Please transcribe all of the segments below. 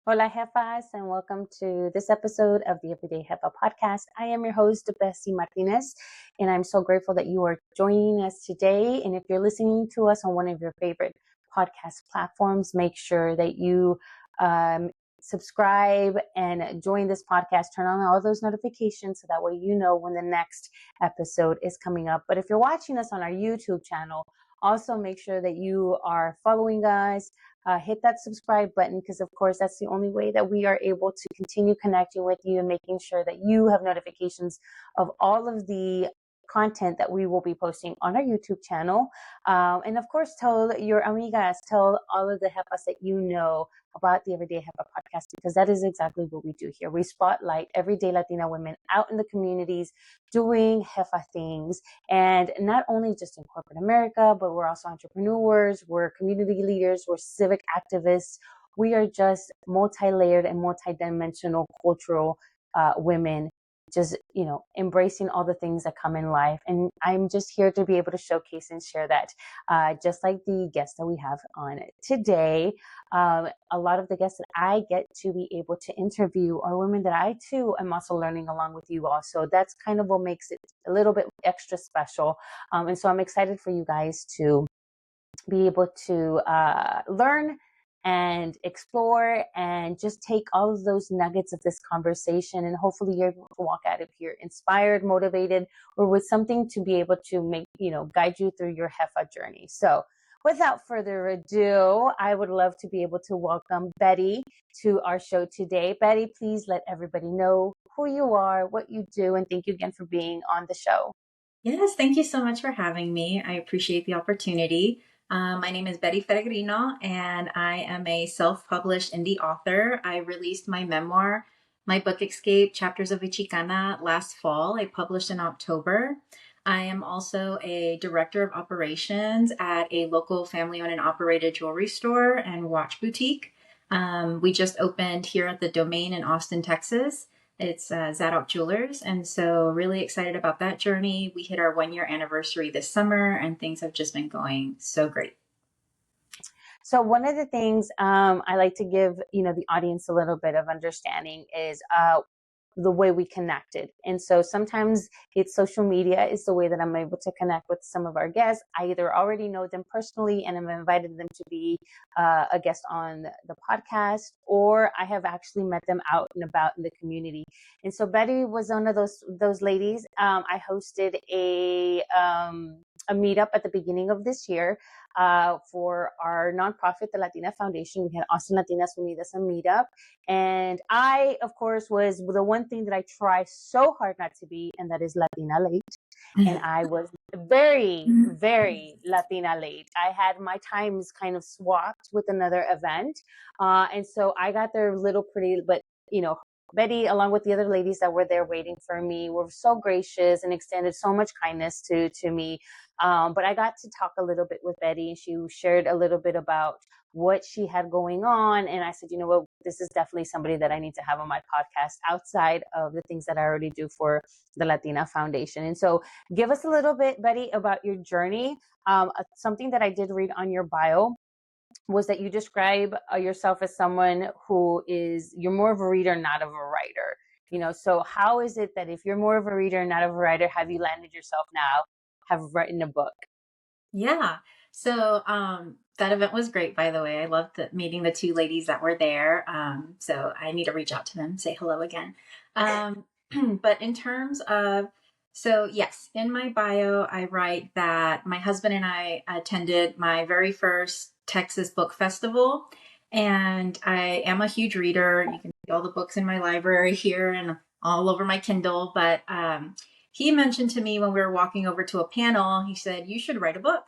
Hola, jefas, and welcome to this episode of the Everyday Jefa podcast. I am your host, Bessy Martinez, and I'm so grateful that you are joining us today. And if you're listening to us on one of your favorite podcast platforms, make sure that you subscribe and join this podcast. Turn on all those notifications so that way you know when the next episode is coming up. But if you're watching us on our YouTube channel, also make sure that you are following us. Hit that subscribe button because, of course, that's the only way that we are able to continue connecting with you and making sure that you have notifications of all of the content that we will be posting on our YouTube channel. And, of course, tell your amigas, tell all of the jefas that you know about the Everyday Jefa podcast, because that is exactly what we do here. We spotlight everyday Latina women out in the communities doing jefa things, and not only just in corporate America, but we're also entrepreneurs, we're community leaders, we're civic activists. We are just multi-layered and multi-dimensional cultural women, just, embracing all the things that come in life. And I'm just here to be able to showcase and share that, just like the guests that we have on today. A lot of the guests that I get to be able to interview are women that I too am also learning along with you all. So that's kind of what makes it a little bit extra special. And so I'm excited for you guys to be able to learn and explore and just take all of those nuggets of this conversation, and hopefully you're able to walk out of here inspired, motivated, or with something to be able to make, guide you through your Jefa journey. So without further ado, I would love to be able to welcome Betty to our show today. Betty, please let everybody know who you are, what you do, and thank you again for being on the show. Yes, thank you so much for having me. I appreciate the opportunity. My name is Betty Feregrino, and I am a self-published indie author. I released my memoir, my book Escape, Chapters of a Chicana, last fall. I published in October. I am also a director of operations at a local family-owned and operated jewelry store and watch boutique. We just opened here at the Domain in Austin, Texas. It's Zadok Jewelers. And so really excited about that journey. We hit our 1-year anniversary this summer and things have just been going so great. So one of the things I like to give, the audience a little bit of understanding is the way we connected. And so sometimes it's social media is the way that I'm able to connect with some of our guests. I either already know them personally and I've invited them to be a guest on the podcast, or I have actually met them out and about in the community. And so Betty was one of those ladies. I hosted a meetup at the beginning of this year for our nonprofit, the Latina Foundation. We had Austin Latinas Unidas a meetup. And I, of course, was the one thing that I try so hard not to be, and that is Latina late. And I was very, very Latina late. I had my times kind of swapped with another event. And so I got there a little pretty, but, Betty, along with the other ladies that were there waiting for me, were so gracious and extended so much kindness to me. But I got to talk a little bit with Betty, and she shared a little bit about what she had going on. And I said, you know what, this is definitely somebody that I need to have on my podcast outside of the things that I already do for the Latina Foundation. And so give us a little bit, Betty, about your journey. Something that I did read on your bio was that you describe yourself as someone you're more of a reader, not of a writer. So how is it that if you're more of a reader, not of a writer, have you landed yourself now, have written a book? Yeah. So that event was great, by the way. I loved meeting the two ladies that were there. So I need to reach out to them, say hello again. But in terms of, so yes, in my bio, I write that my husband and I attended my very first Texas Book Festival. And I am a huge reader. You can see all the books in my library here and all over my Kindle. But he mentioned to me when we were walking over to a panel, he said, you should write a book.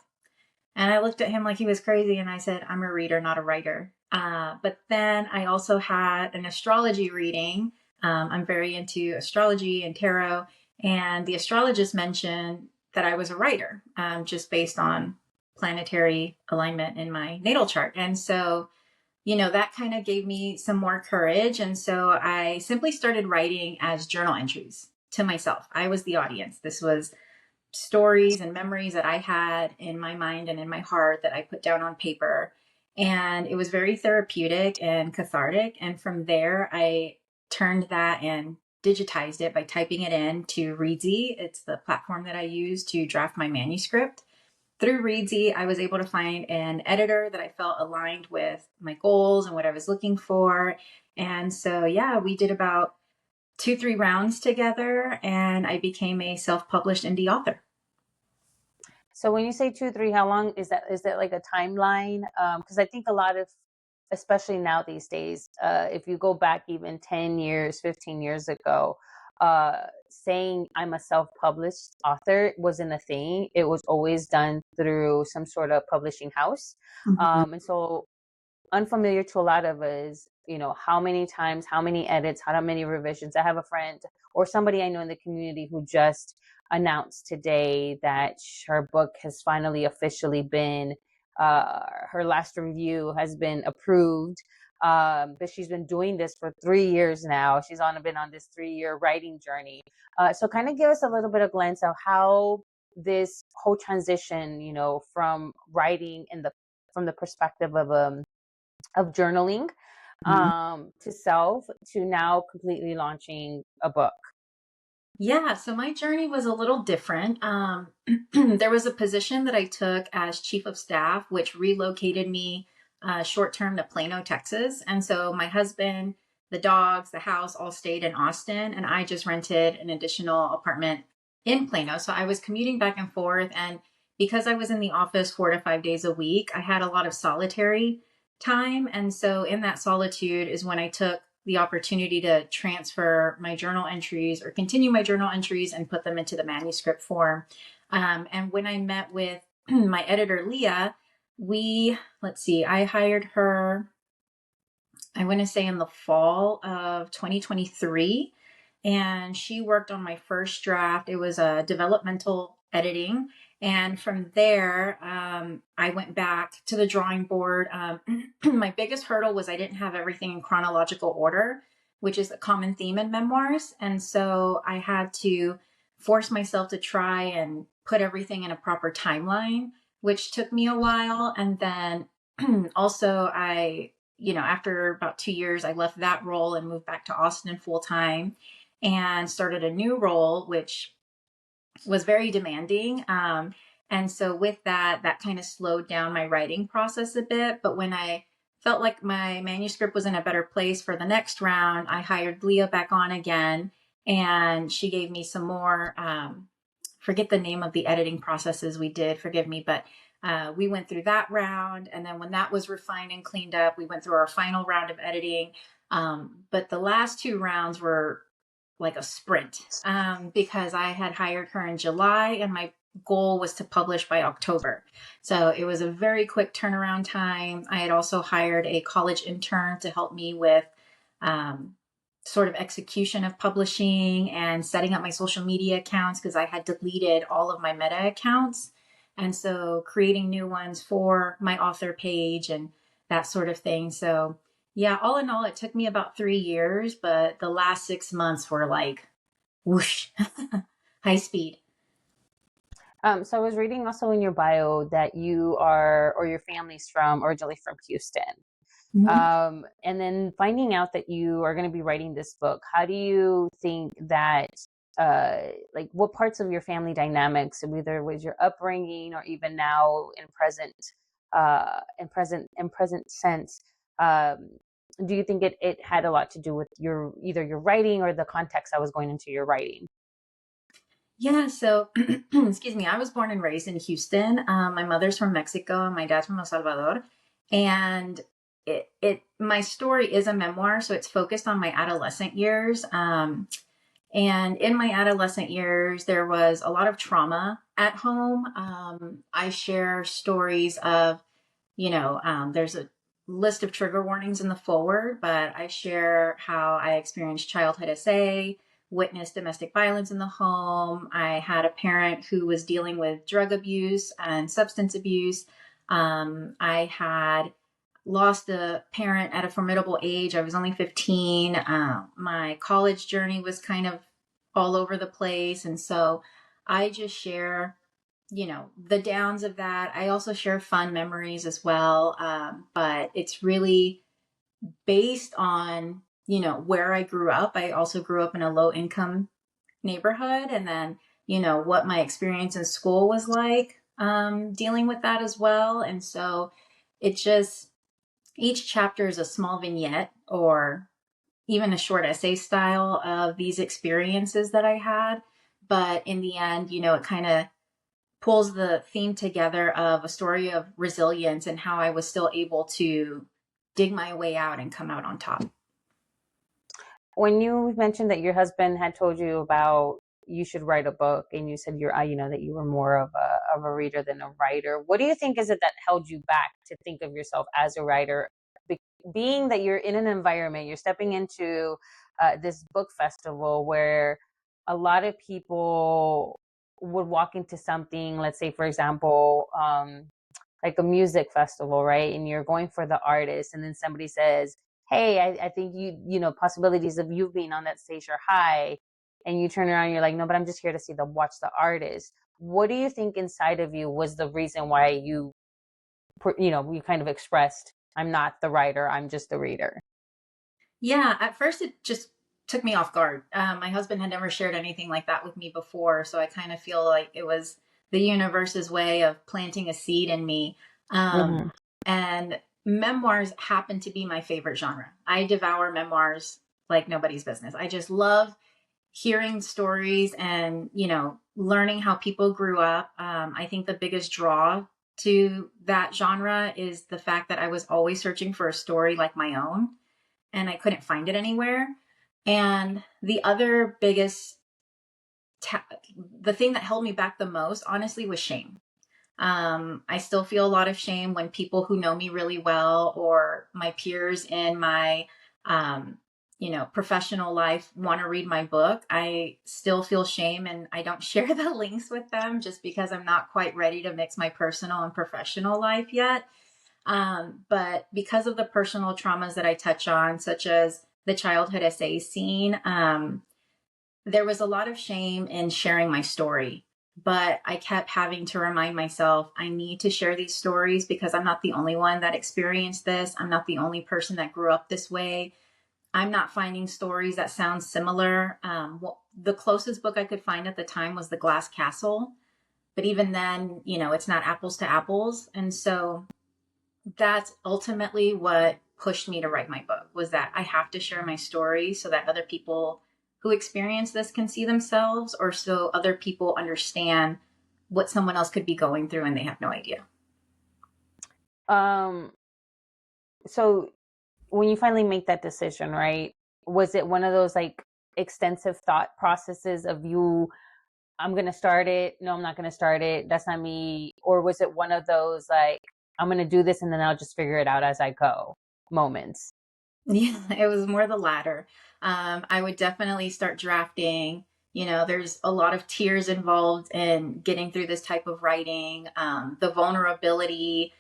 And I looked at him like he was crazy. And I said, I'm a reader, not a writer. But then I also had an astrology reading. I'm very into astrology and tarot. And the astrologist mentioned that I was a writer, just based on planetary alignment in my natal chart. And so, that kind of gave me some more courage. And so I simply started writing as journal entries to myself. I was the audience. This was stories and memories that I had in my mind and in my heart that I put down on paper. And it was very therapeutic and cathartic. And from there, I turned that and digitized it by typing it in to Readsy. It's the platform that I use to draft my manuscript. Through Readsy, I was able to find an editor that I felt aligned with my goals and what I was looking for. And so, yeah, we did about 2-3 rounds together, and I became a self-published indie author. So when you say 2-3, how long is that? Is that like a timeline? Because I think a lot of, especially now these days, if you go back even 10 years, 15 years ago, saying I'm a self-published author wasn't a thing. It was always done through some sort of publishing house. And so unfamiliar to a lot of us, how many times, how many edits, how many revisions. I have a friend or somebody I know in the community who just announced today that her book has finally officially been, her last review has been approved. But she's been doing this for 3 years now. She's been on this 3-year writing journey. So kind of give us a little bit of glance of how this whole transition, from writing from the perspective of journaling, to self, to now completely launching a book. Yeah, so my journey was a little different. There was a position that I took as chief of staff, which relocated me short term to Plano, Texas. And so my husband, the dogs, the house all stayed in Austin, and I just rented an additional apartment in Plano. So I was commuting back and forth. And because I was in the office 4 to 5 days a week, I had a lot of solitary time. And so in that solitude is when I took the opportunity to transfer my journal entries or continue my journal entries and put them into the manuscript form. And when I met with my editor, Leah, I hired her, I want to say in the fall of 2023. And she worked on my first draft. It was a developmental editing. And from there, I went back to the drawing board. My biggest hurdle was I didn't have everything in chronological order, which is a common theme in memoirs. And so I had to force myself to try and put everything in a proper timeline, which took me a while. And then also after about 2 years, I left that role and moved back to Austin full time and started a new role, which was very demanding. And so with that kind of slowed down my writing process a bit. But when I felt like my manuscript was in a better place for the next round, I hired Leah back on again, and she gave me some more, forget the name of the editing processes we did, forgive me, but we went through that round. And then when that was refined and cleaned up, we went through our final round of editing. But the last 2 rounds were like a sprint, because I had hired her in July and my goal was to publish by October. So it was a very quick turnaround time. I had also hired a college intern to help me with sort of execution of publishing and setting up my social media accounts, because I had deleted all of my Meta accounts. And so creating new ones for my author page and that sort of thing. So yeah, all in all, it took me about 3 years, but the last 6 months were like whoosh, high speed. So I was reading also in your bio that you are, or your family's originally from Houston. Mm-hmm. And then finding out that you are going to be writing this book, how do you think that, like what parts of your family dynamics, whether it was your upbringing or even now in present sense, do you think it had a lot to do with either your writing or the context that was going into your writing? Yeah, so excuse me, I was born and raised in Houston. My mother's from Mexico and my dad's from El Salvador. And my story is a memoir, so it's focused on my adolescent years. And in my adolescent years, there was a lot of trauma at home. I share stories of, there's a list of trigger warnings in the forward, but I share how I experienced childhood SA, witnessed domestic violence in the home. I had a parent who was dealing with drug abuse and substance abuse. I had lost a parent at a formidable age. I was only 15. My college journey was kind of all over the place. And so I just share the downs of that. I also share fun memories as well. But it's really based on, where I grew up. I also grew up in a low income neighborhood. And then, what my experience in school was like, dealing with that as well. And so it just, each chapter is a small vignette or even a short essay style of these experiences that I had. But in the end, it kind of pulls the theme together of a story of resilience and how I was still able to dig my way out and come out on top. When you mentioned that your husband had told you about you should write a book, and you said that you were more of a reader than a writer, what do you think is it that held you back to think of yourself as a writer? Being that you're in an environment, you're stepping into this book festival where a lot of people would walk into something, let's say, for example, like a music festival, right? And you're going for the artist, and then somebody says, hey, I think possibilities of you being on that stage are high. And you turn around and you're like, no, but I'm just here to watch the artist. What do you think inside of you was the reason why you kind of expressed, I'm not the writer, I'm just the reader? Yeah, at first it just took me off guard. My husband had never shared anything like that with me before, so I kind of feel like it was the universe's way of planting a seed in me. Mm-hmm. And memoirs happen to be my favorite genre. I devour memoirs like nobody's business. I just love hearing stories and, learning how people grew up. I think the biggest draw to that genre is the fact that I was always searching for a story like my own and I couldn't find it anywhere. And the other biggest, the thing that held me back the most, honestly, was shame. I still feel a lot of shame when people who know me really well or my peers in my, professional life want to read my book. I still feel shame and I don't share the links with them just because I'm not quite ready to mix my personal and professional life yet. But because of the personal traumas that I touch on, such as the childhood essay scene, there was a lot of shame in sharing my story. But I kept having to remind myself, I need to share these stories because I'm not the only one that experienced this. I'm not the only person that grew up this way. I'm not finding stories that sound similar. The closest book I could find at the time was The Glass Castle. But even then, it's not apples to apples. And so that's ultimately what pushed me to write my book, was that I have to share my story so that other people who experience this can see themselves, or so other people understand what someone else could be going through and they have no idea. So when you finally make that decision, right, was it one of those like extensive thought processes of you, I'm going to start it, no, I'm not going to start it, that's not me? Or was it one of those like, I'm going to do this and then I'll just figure it out as I go moments? Yeah, it was more the latter. I would definitely start drafting. There's a lot of tears involved in getting through this type of writing, the vulnerability,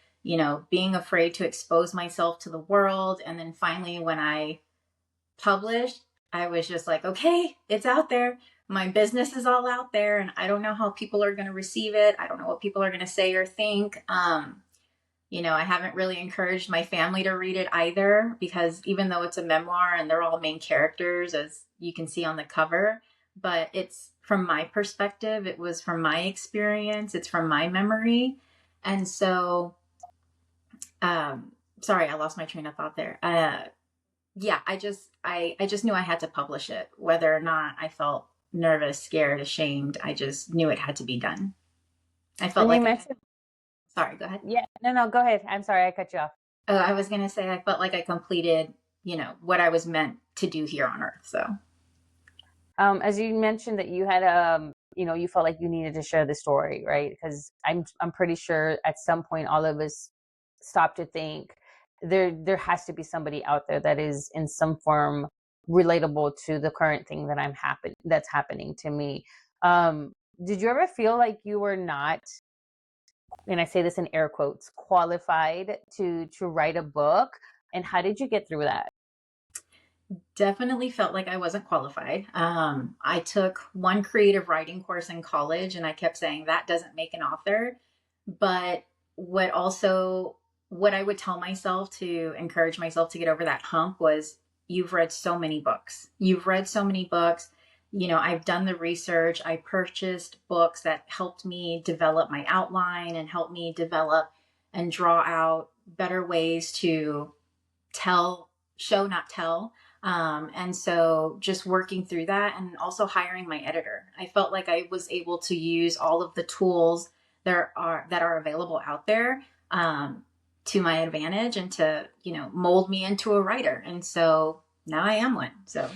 being afraid to expose myself to the world. And then finally, when I published, I was just like, okay, it's out there. My business is all out there, and I don't know how people are going to receive it. I don't know what people are going to say or think. I haven't really encouraged my family to read it either, because even though it's a memoir and they're all main characters, as you can see on the cover, but it's from my perspective, it was from my experience, it's from my memory. And so, sorry, I lost my train of thought there. Yeah, I just knew I had to publish it, whether or not I felt nervous, scared, ashamed. I just knew it had to be done. I felt And you like mentioned, sorry, go ahead. yeah, no, go ahead. I'm sorry, I cut you off. Oh, I was gonna say I felt like I completed, what I was meant to do here on Earth. So As you mentioned that you had, you felt like you needed to share the story, right? Because I'm pretty sure at some point all of us stop to think there has to be somebody out there that is in some form relatable to the current thing that's happening to me. Did you ever feel like you were not, and I say this in air quotes, qualified to write a book? And how did you get through that? Definitely felt like I wasn't qualified. I took one creative writing course in college and I kept saying that doesn't make an author. But what also, what I would tell myself to encourage myself to get over that hump was, you've read so many books. You've read so many books. You know, I've done the research. I purchased books that helped me develop my outline and helped me develop and draw out better ways to tell, show, not tell. And so just working through that and also hiring my editor, I felt like I was able to use all of the tools that are available out there, to my advantage and to, mold me into a writer. And so now I am one. So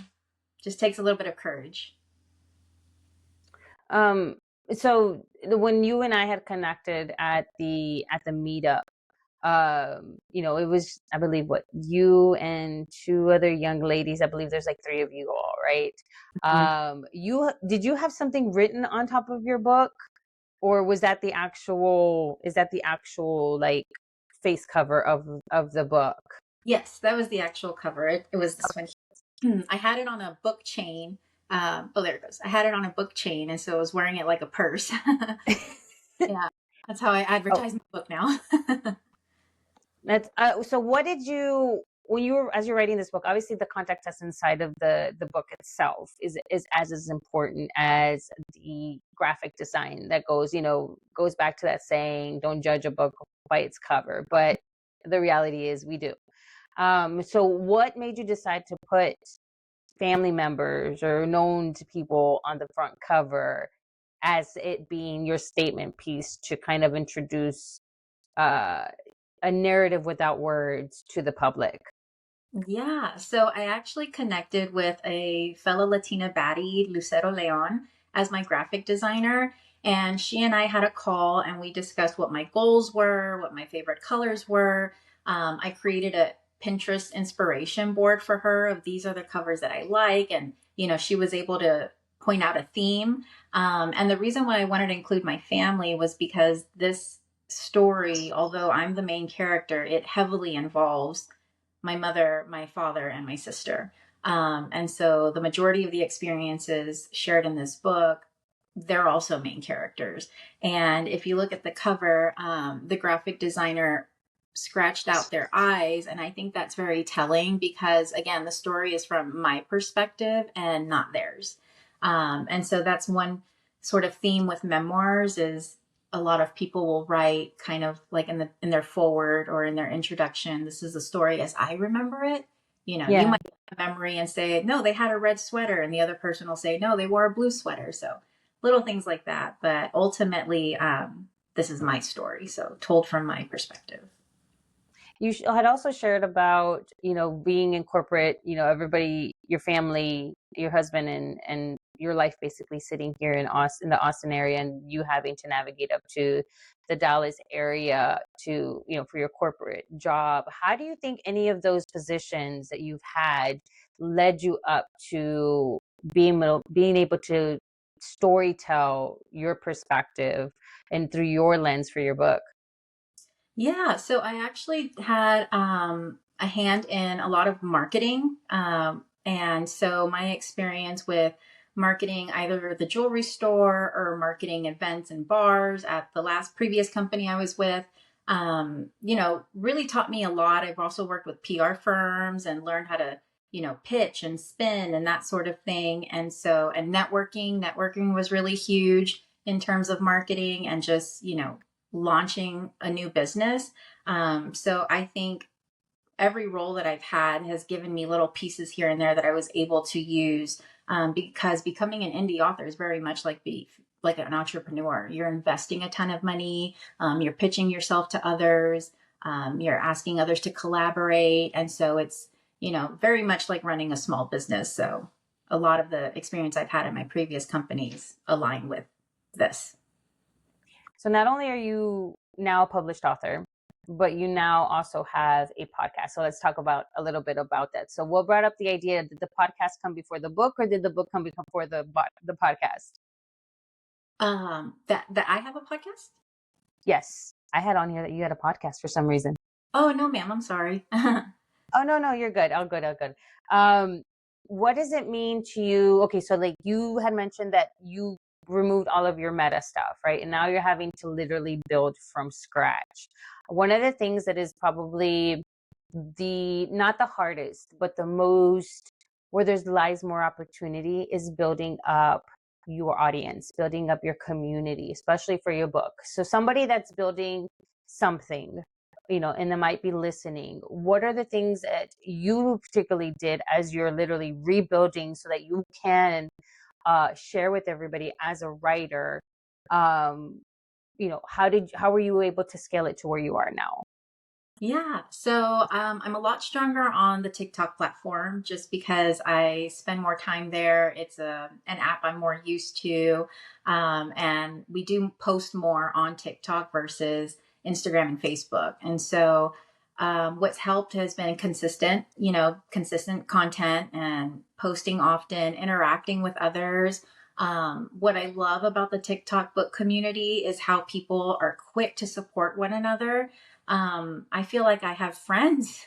just takes a little bit of courage. Um, so when you and I had connected at the meetup, it was, I believe, what, you and two other young ladies. I believe there's like three of you all, right? Mhm. Did you have something written on top of your book, or was that is that the actual like face cover of the book? Yes, that was the actual cover. It was this one. I had it on a book chain. Oh, there it goes. I had it on a book chain, and so I was wearing it like a purse. Yeah, that's how I Oh, advertise my book now. that's so. What did you when you were as you're writing this book? Obviously, the context that's inside of the book itself is as important as the graphic design that goes back to that saying, "Don't judge a book by its cover." But the reality is, we do. So, what made you decide to put family members or known to people on the front cover as it being your statement piece to kind of introduce uh, a narrative without words to the public? Yeah, so I actually connected with a fellow Latina baddie, Lucero Leon, as my graphic designer. And she and I had a call and we discussed what my goals were, what my favorite colors were. I created a Pinterest inspiration board for her of these are the covers that I like. And, she was able to point out a theme. And the reason why I wanted to include my family was because this story, although I'm the main character, it heavily involves my mother, my father, and my sister. And so the majority of the experiences shared in this book, they're also main characters. And if you look at the cover, the graphic designer scratched out their eyes. And I think that's very telling because, again, the story is from my perspective and not theirs. And so that's one sort of theme with memoirs is a lot of people will write kind of like in their forward or in their introduction, this is the story as I remember it. You Yeah. might have a memory and say, no, they had a red sweater, and the other person will say, no, they wore a blue sweater. So little things like that. But ultimately, this is my story, so told from my perspective. You had also shared about, being in corporate, everybody, your family, your husband and your life basically sitting here in the Austin area, and you having to navigate up to the Dallas area to, for your corporate job. How do you think any of those positions that you've had led you up to being able to story tell your perspective and through your lens for your book? Yeah, so I actually had a hand in a lot of marketing. And so my experience with marketing either the jewelry store or marketing events and bars at the last previous company I was with, really taught me a lot. I've also worked with PR firms and learned how to, pitch and spin and that sort of thing. And so, and networking was really huge in terms of marketing and just, launching a new business. So I think every role that I've had has given me little pieces here and there that I was able to use, because becoming an indie author is very much like an entrepreneur. You're investing a ton of money. You're pitching yourself to others. You're asking others to collaborate. And so it's, very much like running a small business. So a lot of the experience I've had in my previous companies align with this. So not only are you now a published author, but you now also have a podcast. So let's talk about a little bit about that. So what brought up the idea? Did the podcast come before the book, or did the book come before the podcast? That I have a podcast. Yes, I had on here that you had a podcast for some reason. Oh no, ma'am. I'm sorry. Oh, no, no, you're good. Oh, good, oh, good. What does it mean to you? Okay, so like you had mentioned that you removed all of your meta stuff, right? And now you're having to literally build from scratch. One of the things that is probably the not the hardest, but the most where there's lies more opportunity is building up your audience, building up your community, especially for your book. So somebody that's building something, and they might be listening. What are the things that you particularly did as you're literally rebuilding so that you can share with everybody as a writer? How were you able to scale it to where you are now? Yeah, so I'm a lot stronger on the TikTok platform just because I spend more time there. It's an app I'm more used to. And we do post more on TikTok versus Instagram and Facebook. And so what's helped has been consistent content and posting often, interacting with others. What I love about the TikTok book community is how people are quick to support one another. I feel like I have friends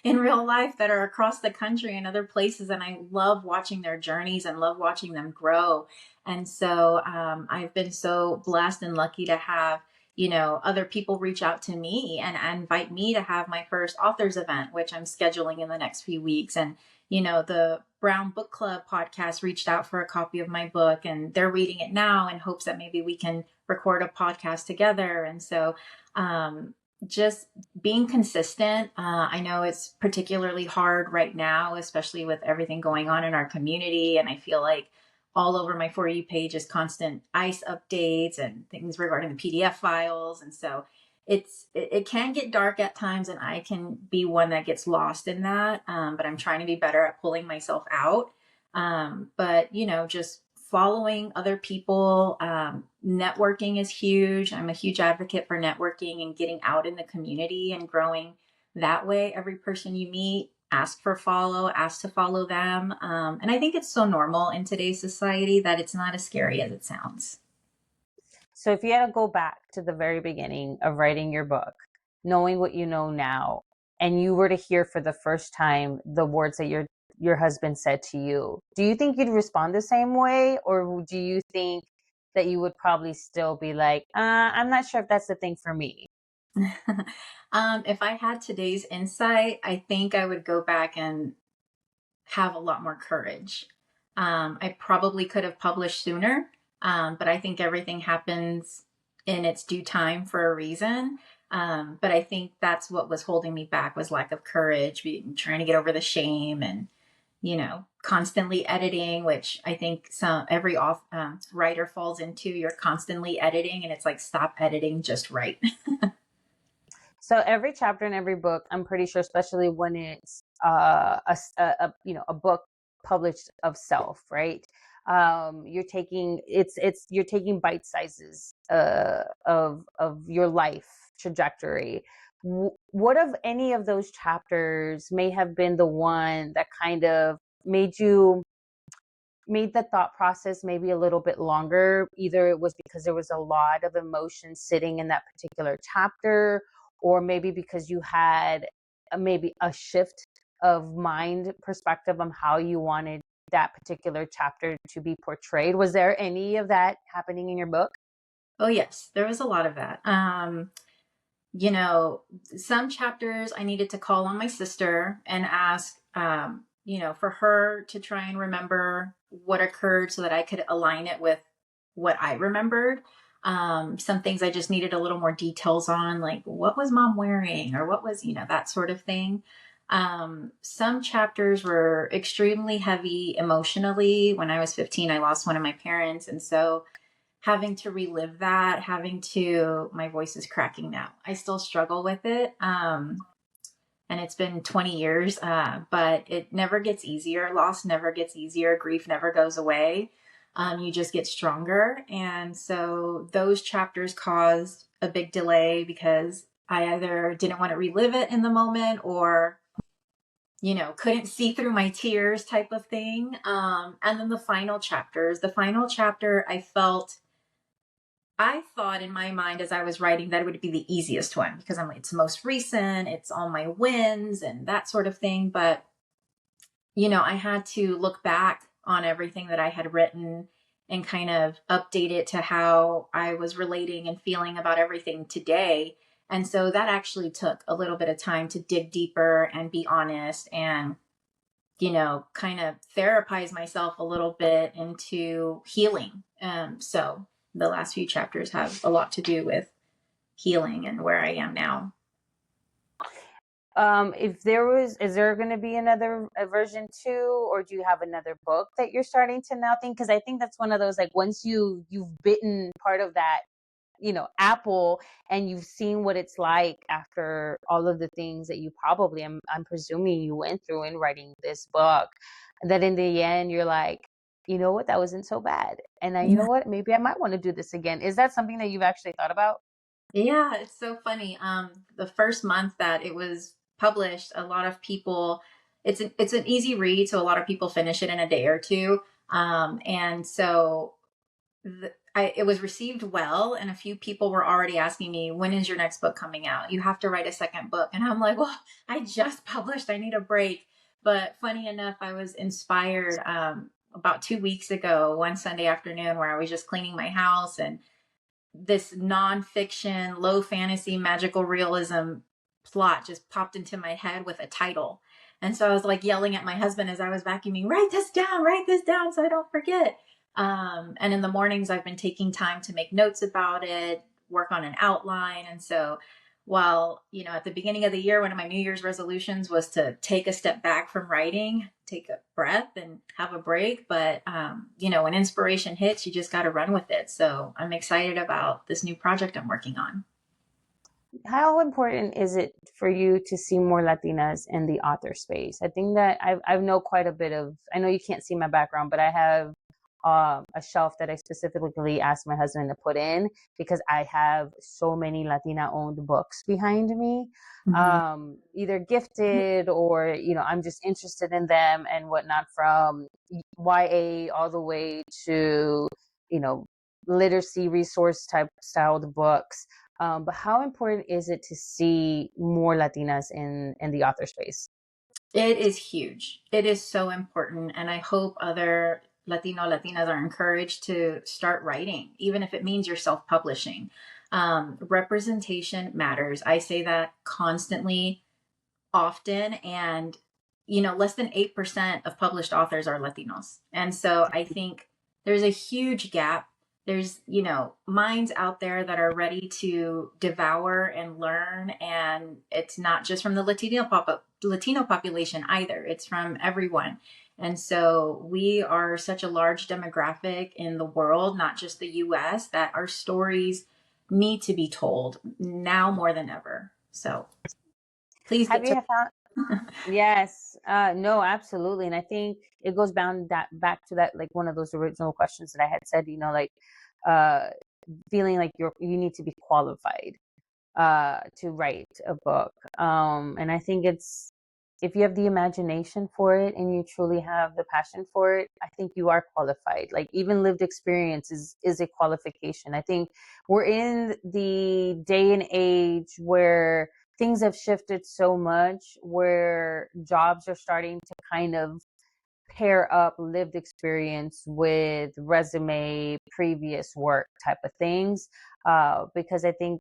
in real life that are across the country and other places, and I love watching their journeys and love watching them grow. And so I've been so blessed and lucky to have, other people reach out to me and invite me to have my first authors event, which I'm scheduling in the next few weeks. And, the Brown Book Club podcast reached out for a copy of my book, and they're reading it now in hopes that maybe we can record a podcast together. And so, just being consistent. I know it's particularly hard right now, especially with everything going on in our community. And I feel like all over my For You page is constant ICE updates and things regarding the PDF files. And so it can get dark at times, and I can be one that gets lost in that. But I'm trying to be better at pulling myself out. But just following other people. Networking is huge. I'm a huge advocate for networking and getting out in the community and growing that way. Every person you meet, ask to follow them. And I think it's so normal in today's society that it's not as scary as it sounds. So if you had to go back to the very beginning of writing your book, knowing what you know now, and you were to hear for the first time the words that your husband said to you, do you think you'd respond the same way, or do you think that you would probably still be like, I'm not sure if that's the thing for me? If I had today's insight, I think I would go back and have a lot more courage. I probably could have published sooner, but I think everything happens in its due time for a reason. But I think that's what was holding me back was lack of courage, trying to get over the shame and, constantly editing, which I think every writer falls into. You're constantly editing, and it's like, stop editing, just write. So every chapter in every book, I'm pretty sure, especially when it's a book published of self, right? You're taking bite sizes of your life trajectory. What of any of those chapters may have been the one that kind of made the thought process maybe a little bit longer? Either it was because there was a lot of emotion sitting in that particular chapter, or maybe because you had maybe a shift of mind perspective on how you wanted that particular chapter to be portrayed. Was there any of that happening in your book? Oh, yes, there was a lot of that. Some chapters I needed to call on my sister and ask, for her to try and remember what occurred so that I could align it with what I remembered. Some things I just needed a little more details on, like what was mom wearing or what was, that sort of thing. Some chapters were extremely heavy emotionally. When I was 15, I lost one of my parents. And so having to relive that, my voice is cracking now. I still struggle with it. And it's been 20 years, but it never gets easier. Loss never gets easier. Grief never goes away. You just get stronger. And so those chapters caused a big delay because I either didn't want to relive it in the moment or, couldn't see through my tears type of thing. And then the final chapter, I thought in my mind as I was writing that it would be the easiest one because it's most recent, it's all my wins and that sort of thing. But, I had to look back on everything that I had written and kind of update it to how I was relating and feeling about everything today. And so that actually took a little bit of time to dig deeper and be honest and, kind of therapize myself a little bit into healing. So the last few chapters have a lot to do with healing and where I am now. If there was, is there going to be another version two, or do you have another book that you're starting to now think? Because I think that's one of those, like, once you've bitten part of that, apple, and you've seen what it's like after all of the things that you probably, I'm presuming you went through in writing this book, that in the end you're like, you know what, that wasn't so bad, and now, you know what, maybe I might want to do this again. Is that something that you've actually thought about? Yeah, it's so funny. The first month that it was published, a lot of people, it's an easy read, so a lot of people finish it in a day or two. And so it was received well, and a few people were already asking me, when is your next book coming out? You have to write a second book. And I'm like, well, I just published, I need a break. But funny enough, I was inspired about 2 weeks ago, one Sunday afternoon, where I was just cleaning my house, and this nonfiction, low fantasy, magical realism plot just popped into my head with a title. And so I was like yelling at my husband as I was vacuuming, write this down so I don't forget. And in the mornings, I've been taking time to make notes about it, work on an outline. And so while, at the beginning of the year, one of my New Year's resolutions was to take a step back from writing, take a breath and have a break. But, when inspiration hits, you just got to run with it. So I'm excited about this new project I'm working on. How important is it for you to see more Latinas in the author space? I think that I know quite a bit of, I know you can't see my background, but I have a shelf that I specifically asked my husband to put in, because I have so many Latina owned books behind me, Mm-hmm. either gifted or, I'm just interested in them and whatnot, from YA all the way to, you know, literacy resource type styled books. But how important is it to see more Latinas in the author space? It is huge. It is so important. And I hope other Latinas are encouraged to start writing, even if it means you're self publishing. Representation matters. I say that constantly, often. And, less than 8% of published authors are Latinos. And so I think there's a huge gap. There's, minds out there that are ready to devour and learn. And it's not just from the Latino population either. It's from everyone. And so we are such a large demographic in the world, not just the US, that our stories need to be told now more than ever. So please Have get to. you found? Yes, no, absolutely. And I think it goes bound that back to that, like one of those original questions that I had said, like, uh, feeling like you need to be qualified to write a book. And I think it's, if you have the imagination for it and you truly have the passion for it, I think you are qualified. Like, even lived experience is a qualification. I think we're in the day and age where things have shifted so much, where jobs are starting to kind of pair up lived experience with resume, previous work type of things. Because I think,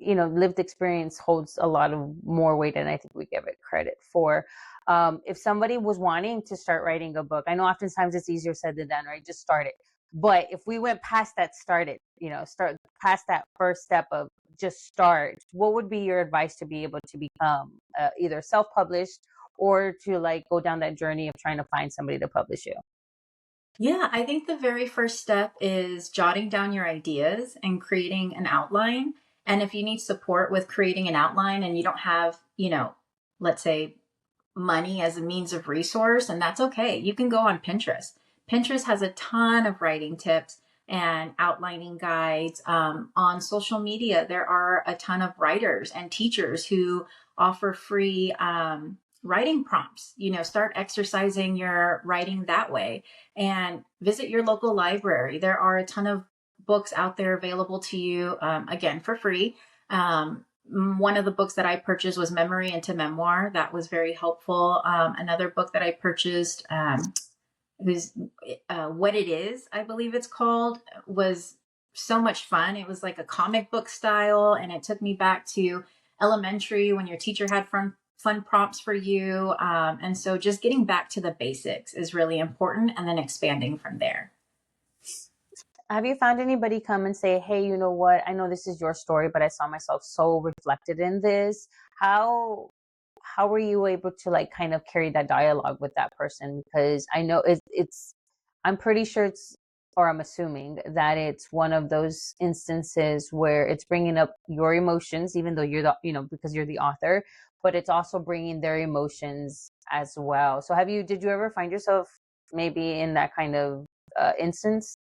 lived experience holds a lot of more weight than I think we give it credit for. If somebody was wanting to start writing a book, I know oftentimes it's easier said than done, right? Just start it. But if we went past that, start past that first step of just start, what would be your advice to be able to become either self-published, or to, like, go down that journey of trying to find somebody to publish you? Yeah, I think the very first step is jotting down your ideas and creating an outline. And if you need support with creating an outline and you don't have, let's say money as a means of resource, and that's okay. You can go on Pinterest. Pinterest has a ton of writing tips and outlining guides. On social media, there are a ton of writers and teachers who offer free writing prompts. Start exercising your writing that way, and visit your local library. There are a ton of books out there available to you, again, for free. one of the books that I purchased was Memory into Memoir. That was very helpful. Another book that I purchased, who's What It Is, I believe it's called, was so much fun. It was like a comic book style, and it took me back to elementary when your teacher had fun prompts for you. And so just getting back to the basics is really important, and then expanding from there. Have you found anybody come and say, hey, you know what? I know this is your story, but I saw myself so reflected in this. How were you able to like kind of carry that dialogue with that person? Because I know I'm pretty sure or I'm assuming that it's one of those instances where it's bringing up your emotions, even though you're because you're the author, but it's also bringing their emotions as well. So did you ever find yourself maybe in that kind of instance?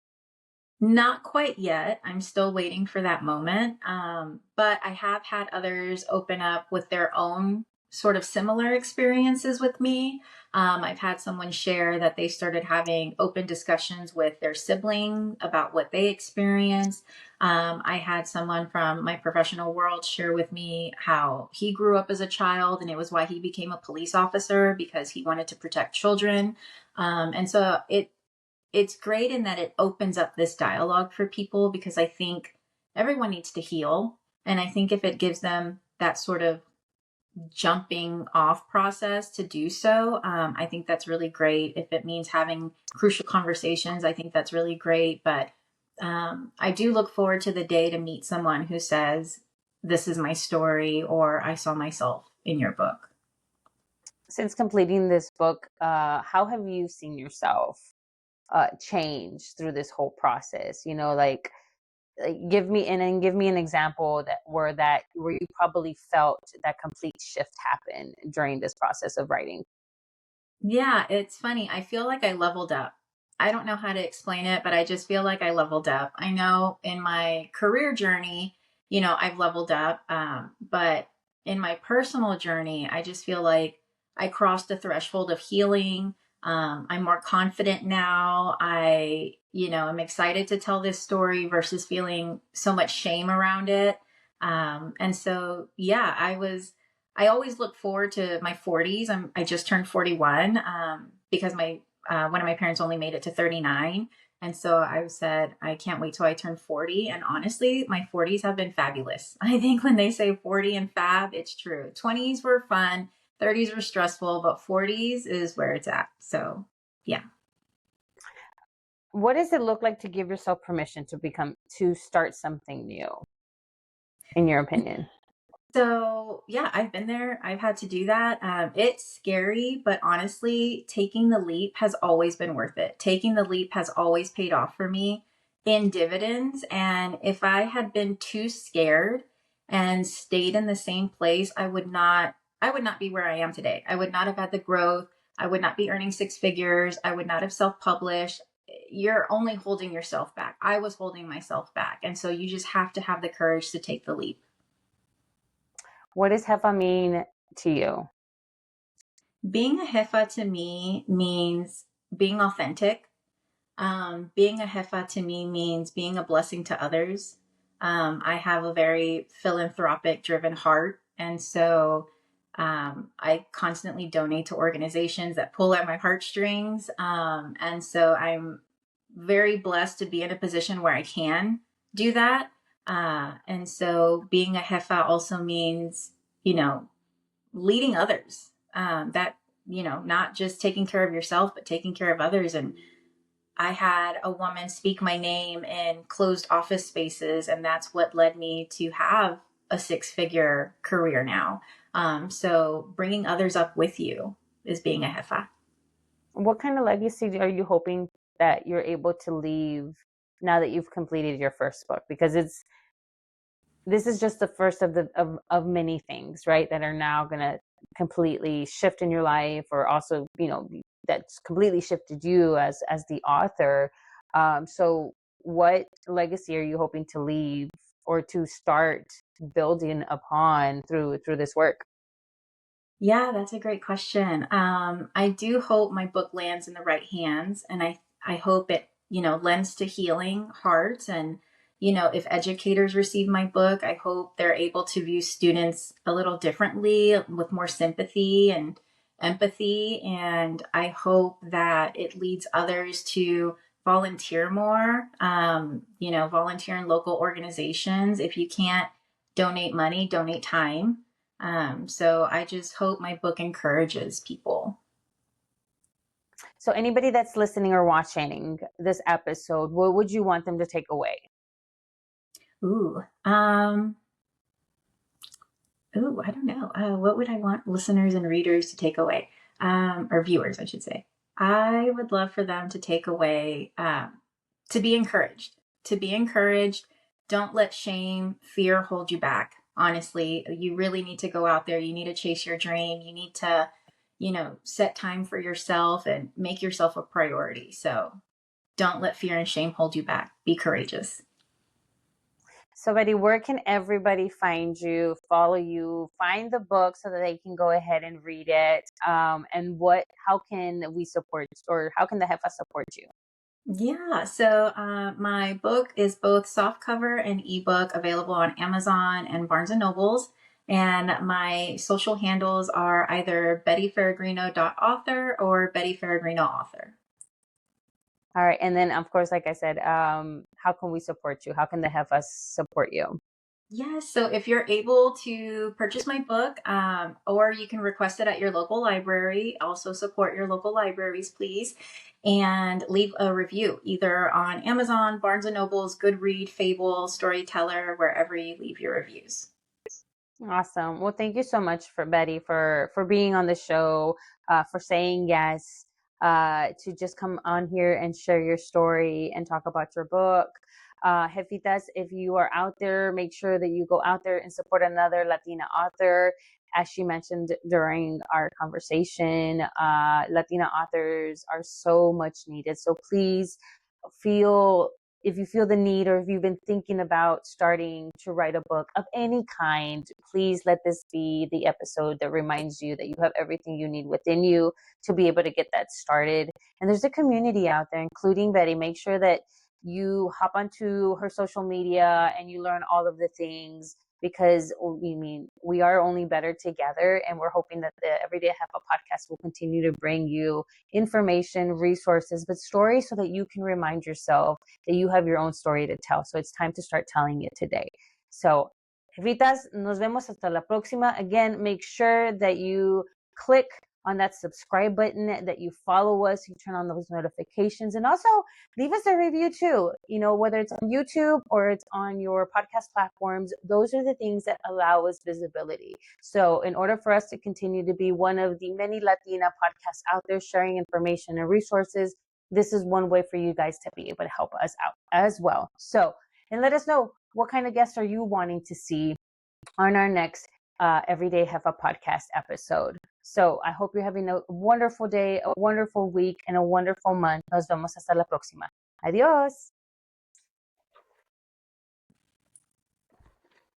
Not quite yet. I'm still waiting for that moment. But I have had others open up with their own sort of similar experiences with me. I've had someone share that they started having open discussions with their sibling about what they experienced. I had someone from my professional world share with me how he grew up as a child, and it was why he became a police officer, because he wanted to protect children. And so it's great in that it opens up this dialogue for people, because I think everyone needs to heal. And I think if it gives them that sort of jumping off process to do so, I think that's really great. If it means having crucial conversations, I think that's really great. But I do look forward to the day to meet someone who says, this is my story, or I saw myself in your book. Since completing this book, how have you seen yourself change through this whole process? Like give me an example where you probably felt that complete shift happen during this process of writing. Yeah, it's funny. I feel like I leveled up. I don't know how to explain it, but I just feel like I leveled up. I know in my career journey, I've leveled up. But in my personal journey, I just feel like I crossed the threshold of healing. I'm more confident now. I'm excited to tell this story versus feeling so much shame around it. And so, yeah, I always look forward to my 40s. I just turned 41 because one of my parents only made it to 39. And so I said, I can't wait till I turn 40. And honestly, my 40s have been fabulous. I think when they say 40 and fab, it's true. 20s were fun, 30s were stressful, but 40s is where it's at. So, yeah. What does it look like to give yourself permission to start something new, in your opinion? So, yeah, I've been there. I've had to do that. It's scary, but honestly, taking the leap has always been worth it. Taking the leap has always paid off for me in dividends. And if I had been too scared and stayed in the same place, I would not be where I am today. I would not have had the growth. I would not be earning six figures. I would not have self-published. You're only holding yourself back. I was holding myself back. And so you just have to have the courage to take the leap. What does Hefa mean to you? Being a Hefa to me means being authentic. Being a Hefa to me means being a blessing to others. I have a very philanthropic driven heart. And so I constantly donate to organizations that pull at my heartstrings. And so I'm very blessed to be in a position where I can do that. And so being a Hefa also means, leading others, not just taking care of yourself, but taking care of others. And I had a woman speak my name in closed office spaces, and that's what led me to have a six-figure career now. So bringing others up with you is being a Hefa. What kind of legacy are you hoping that you're able to leave now that you've completed your first book? Because this is just the first of many things, right, that are now going to completely shift in your life, or also, that's completely shifted you as the author. So what legacy are you hoping to leave or to start building upon through this work? Yeah, that's a great question. I do hope my book lands in the right hands, and I hope it, lends to healing hearts and, if educators receive my book, I hope they're able to view students a little differently with more sympathy and empathy. And I hope that it leads others to volunteer more, volunteer in local organizations. If you can't donate money, donate time. So I just hope my book encourages people. So anybody that's listening or watching this episode, what would you want them to take away? I don't know. What would I want listeners and readers to take away? Or viewers, I should say. I would love for them to take away, to be encouraged. To be encouraged. Don't let shame, fear hold you back. Honestly, you really need to go out there. You need to chase your dream. You need to, set time for yourself and make yourself a priority. So don't let fear and shame hold you back. Be courageous. So, Betty, where can everybody find you, follow you, find the book so that they can go ahead and read it? And how can we support, or how can the Jefa support you? Yeah, so my book is both softcover and ebook, available on Amazon and Barnes and Nobles. And my social handles are either bettyferegrino.author or bettyferegrino.author. All right. And then, of course, like I said, how can we support you? How can the Jefa support you? Yes, so if you're able to purchase my book, or you can request it at your local library, also support your local libraries, please, and leave a review either on Amazon, Barnes & Nobles, Goodread, Fable, Storyteller, wherever you leave your reviews. Awesome. Well, thank you so much Betty for being on the show, for saying yes, to just come on here and share your story and talk about your book. Jefitas, if you are out there, make sure that you go out there and support another Latina author. As she mentioned during our conversation, Latina authors are so much needed. So please if you feel the need, or if you've been thinking about starting to write a book of any kind, please let this be the episode that reminds you that you have everything you need within you to be able to get that started. And there's a community out there, including Betty. Make sure that you hop onto her social media and you learn all of the things, because we are only better together. And we're hoping that the Everyday Jefa podcast will continue to bring you information, resources, but stories, so that you can remind yourself that you have your own story to tell. So it's time to start telling it today. So, Jefitas, nos vemos hasta la próxima. Again, make sure that you click on that subscribe button, that you follow us, you turn on those notifications, and also leave us a review too. Whether it's on YouTube or it's on your podcast platforms, those are the things that allow us visibility. So in order for us to continue to be one of the many Latina podcasts out there sharing information and resources, this is one way for you guys to be able to help us out as well. So, and let us know, what kind of guests are you wanting to see on our next Everyday Jefa podcast episode. So I hope you're having a wonderful day, a wonderful week, and a wonderful month. Nos vemos hasta la próxima. Adiós.